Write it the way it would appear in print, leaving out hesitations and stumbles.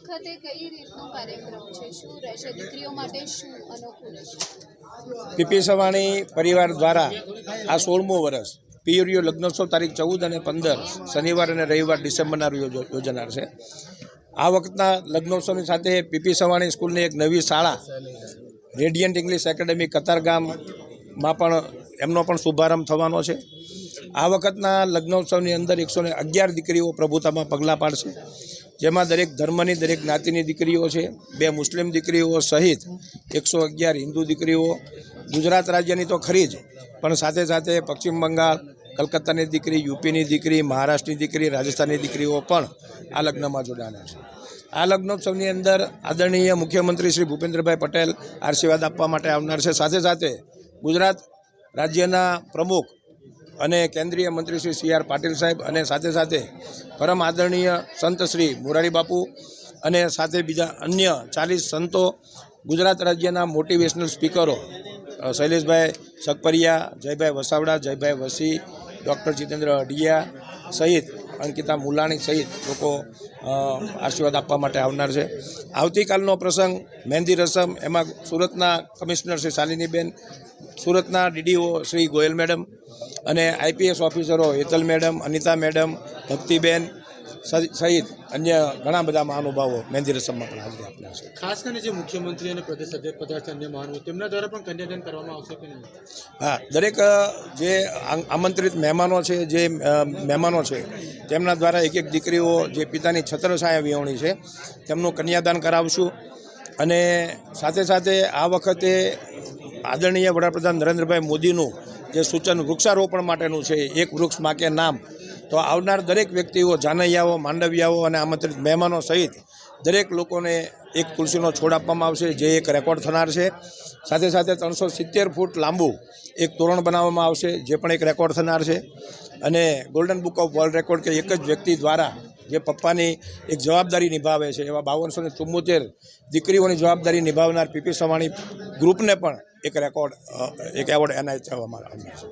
વખતે કઈ રીતનો કાર્યક્રમ છે, શું રહેશે, દીકરીઓ માટે શું અનોખું રહેશે? પીપી સવાણી પરિવાર દ્વારા આ 16મું વર્ષ પિયુરિયો લગ્નોત્સવ તારીખ 14 અને 15 શનિવાર અને રવિવાર ડિસેમ્બરના યોજાનાર છે. આ વખતના લગ્નોત્સવની સાથે પીપી સવાણી સ્કૂલની એક નવી શાળા રેડિયન્ટ ઇંગ્લિશ એકેડેમી કતારગામમાં પણ એમનો પણ શુભારંભ થવાનો છે. આ વખતના લગ્નોત્સવની અંદર 111 દીકરીઓ પ્રભુતામાં પગલાં પાડશે, જેમાં દરેક ધર્મની દરેક જ્ઞાતિની દીકરીઓ છે. 2 મુસ્લિમ દીકરીઓ સહિત 111 હિન્દુ દીકરીઓ, ગુજરાત રાજ્યની તો ખરી જ, પણ સાથે સાથે પશ્ચિમ બંગાળ, કલકત્તાની દીકરી, યુપીની દીકરી, મહારાષ્ટ્રની દીકરી, રાજસ્થાનની દીકરીઓ પણ આ લગ્નમાં જોડાના છે. આ લગ્નોત્સવની અંદર આદરણીય મુખ્યમંત્રી શ્રી ભૂપેન્દ્રભાઈ પટેલ આશીર્વાદ આપવા માટે આવનાર છે. સાથે સાથે ગુજરાત રાજ્યના પ્રમુખ અને કેન્દ્રીય મંત્રી શ્રી સી આર પાટીલ સાહેબ અને સાથે સાથે પરમ આદરણીય સંત શ્રી મોરારી બાપુ અને સાથે બીજા અન્ય 40 સંતો, ગુજરાત રાજ્યના મોટિવેશનલ સ્પીકરો શૈલેષભાઈ સગપરિયા, જયભાઈ વસાવડા, જયભાઈ વસી, ડૉક્ટર જીતેન્દ્ર અઢિયા સહિત અંકિતા મુલાણી સહિત લોકો આશીર્વાદ આપવા માટે આવનાર છે. આવતીકાલનો પ્રસંગ મહેંદી રસમ, એમાં સુરતના કમિશનર શ્રી શાલિનીબેન, સુરતના ડીડીઓ શ્રી ગોયલ મેડમ અને આઈપીએસ ઓફિસરો હેતલ મેડમ, અનિતા મેડમ, ભક્તિબેન સહિત અન્ય ઘણા બધા મહાનુભાવો મહેંદી રસમમાં પણ હાજરી આપનાર છે. ખાસ કરીને જે મુખ્યમંત્રી અને પ્રદેશ અધ્યક્ષ પદાર્થ અન્ય મહાનુભાવો તેમના દ્વારા પણ કન્યાદાન કરવામાં આવશે કે નહીં? હા, દરેક જે આમંત્રિત મહેમાનો છે, જે મહેમાનો છે તેમના દ્વારા એક દીકરીઓ જે પિતાની છત્રછાયા વિહોણી છે તેમનું કન્યાદાન કરાવશું. અને સાથે સાથે આ વખતે આદરણીય વડાપ્રધાન નરેન્દ્રભાઈ મોદીનું જે સૂચન વૃક્ષારોપણ માટેનું છે, એક વૃક્ષ માં કે નામ, તો આવનાર દરેક વ્યક્તિઓ, જાનૈયાઓ, માંડવિયાઓ અને આમંત્રિત મહેમાનો સહિત દરેક લોકોને એક તુલસીનો છોડ આપવામાં આવશે, જે એક રેકોર્ડ થનાર છે. સાથે સાથે 370 ફૂટ લાંબુ એક તોરણ બનાવવામાં આવશે, જે પણ એક રેકોર્ડ થનાર છે. અને golden book of world record કે એક જ વ્યક્તિ દ્વારા જે પપ્પાની એક જવાબદારી નિભાવે છે એવા 5274 દીકરીઓની જવાબદારી નિભાવનાર પીપી સવાણી ગ્રુપને પણ એક રેકોર્ડ, એક એવોર્ડ એનાયત કરવામાં આવ્યો છે.